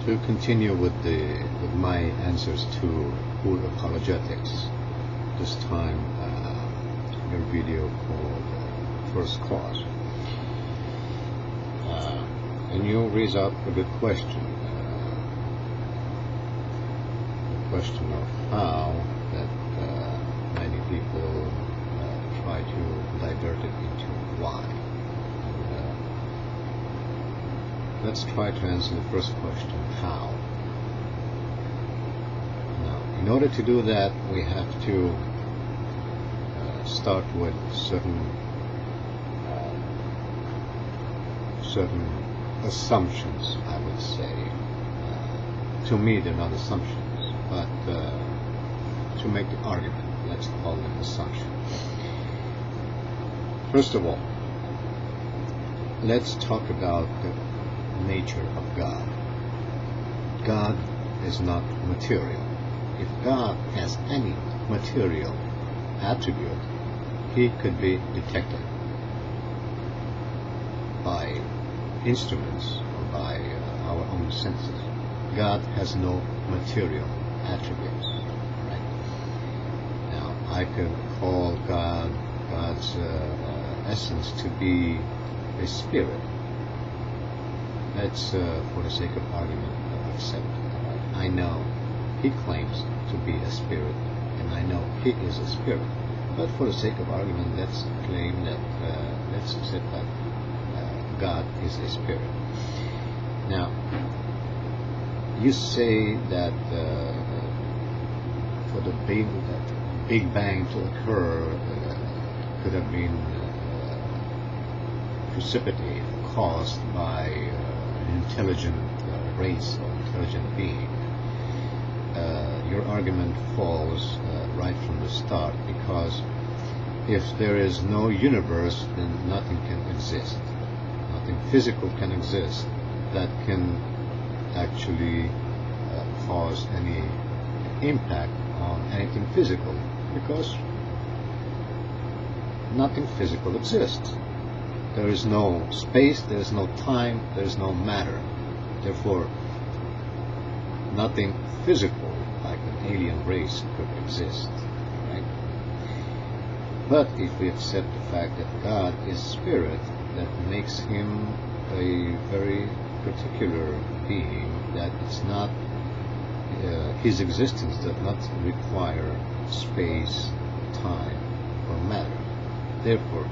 To continue with my answers to Apologetics, this time your video called First Cause, and you raise up a good question, the question of how that many people try to divert it into why. Let's try to answer the first question, how. Now, in order to do that, we have to start with certain assumptions, I would say. To me, they're not assumptions, but to make the argument, let's call them assumptions. First of all, let's talk about the nature of God. God is not material. If God has any material attribute, he could be detected by instruments or by our own senses. God has no material attributes. Right? Now, I could call God's essence to be a spirit. Let's, for the sake of argument, accept. I know he claims to be a spirit, and I know he is a spirit. But for the sake of argument, let's claim that, let's accept that God is a spirit. Now, you say that for the Big Bang to occur could have been precipitated, caused by an intelligent race or intelligent being. Your argument falls right from the start, because if there is no universe, then nothing can exist. Nothing physical can exist that can actually cause any impact on anything physical, because nothing physical exists. There is no space, there is no time, there is no matter. Therefore, nothing physical like an alien race could exist. Right? But if we accept the fact that God is spirit, that makes him a very particular being, that it's not his existence does not require space, time, or matter. Therefore,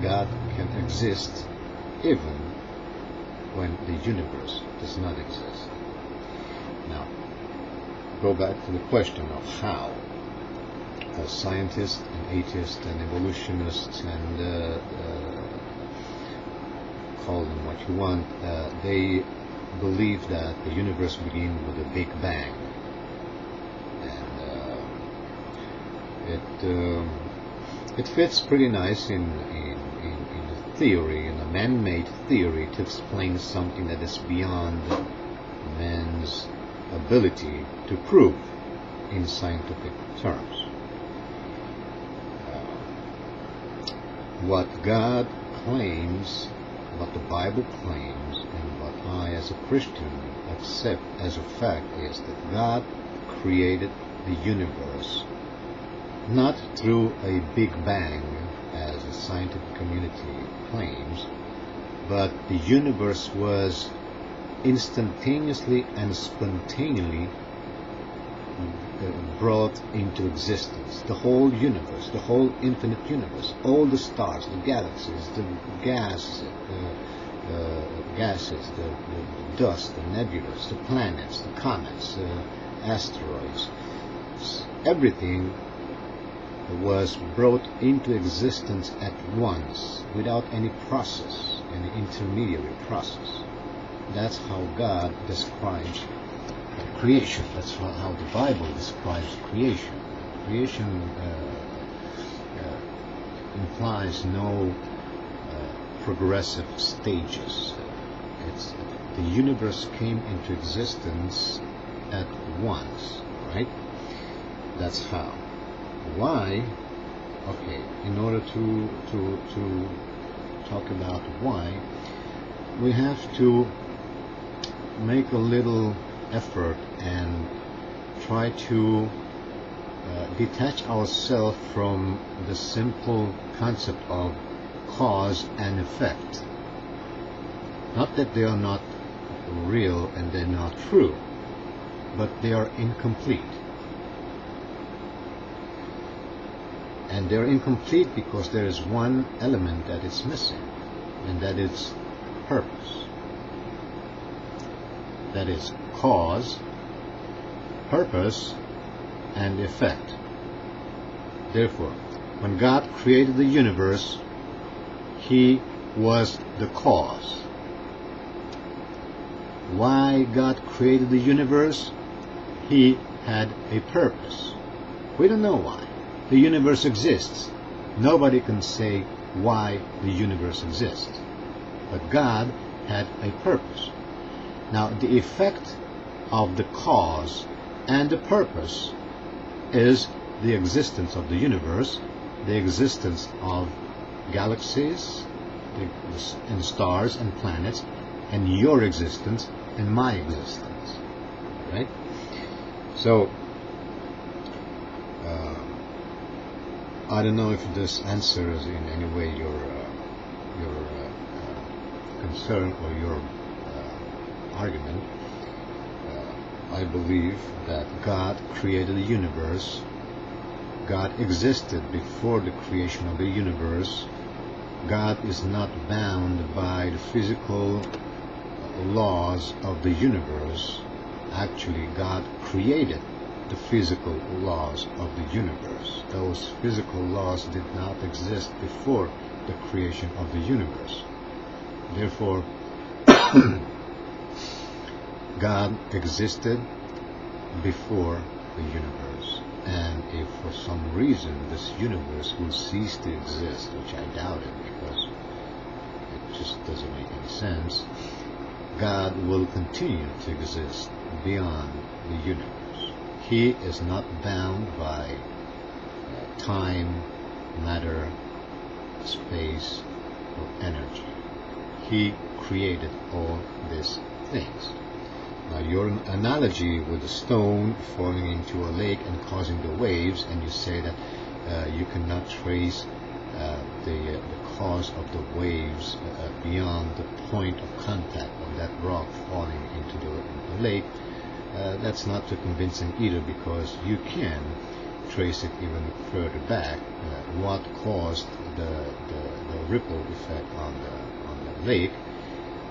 God can exist even when the universe does not exist. Now, go back to the question of how. As scientists and atheists and evolutionists and call them what you want, they believe that the universe began with a Big Bang, and it fits pretty nice in a theory, in a man-made theory, to explain something that is beyond man's ability to prove in scientific terms. What God claims, what the Bible claims, and what I as a Christian accept as a fact is that God created the universe not through a Big Bang, as the scientific community claims, but the universe was instantaneously and spontaneously brought into existence. The whole universe, the whole infinite universe, all the stars, the galaxies, the gases, the dust, the nebulas, the planets, the comets, asteroids, everything was brought into existence at once, without any process, any intermediary process. That's how God describes creation. That's how the Bible describes creation. Creation implies no progressive stages. The universe came into existence at once, right? That's how. Why? Okay, in order to talk about why, we have to make a little effort and try to detach ourselves from the simple concept of cause and effect. Not that they are not real and they're not true, but they are incomplete. And they're incomplete because there is one element that is missing, and that is purpose. That is cause, purpose, and effect. Therefore, when God created the universe, He was the cause. Why God created the universe? He had a purpose. We don't know why. The universe exists. Nobody can say why the universe exists. But God had a purpose. Now, the effect of the cause and the purpose is the existence of the universe, the existence of galaxies and stars and planets, and your existence and my existence. Right? So, I don't know if this answers in any way your concern or your argument. I believe that God created the universe. God existed before the creation of the universe. God is not bound by the physical laws of the universe. Actually, God created the physical laws of the universe. Those physical laws did not exist before the creation of the universe. Therefore, God existed before the universe. And if for some reason this universe will cease to exist, which I doubt it because it just doesn't make any sense, God will continue to exist beyond the universe. He is not bound by time, matter, space, or energy. He created all these things. Now, your analogy with the stone falling into a lake and causing the waves, and you say that you cannot trace the cause of the waves beyond the point of contact of that rock falling into the lake, that's not too convincing either, because you can trace it even further back. What caused the ripple effect on the lake?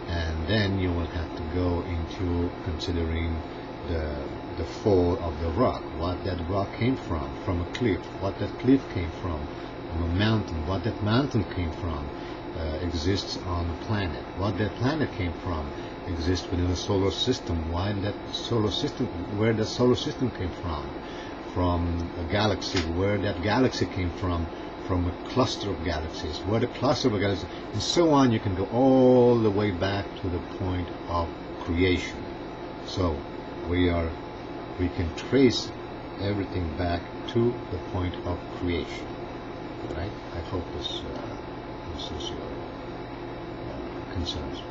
And then you will have to go into considering the fall of the rock, what that rock came from a cliff, what that cliff came from a mountain, what that mountain came from exists on a planet, what that planet came from exists within a solar system, why that solar system, where the solar system came from a galaxy, where that galaxy came from a cluster of galaxies, where the cluster of galaxies, and so on. You can go all the way back to the point of creation. So we can trace everything back to the point of creation. Right? I hope this is your concerns.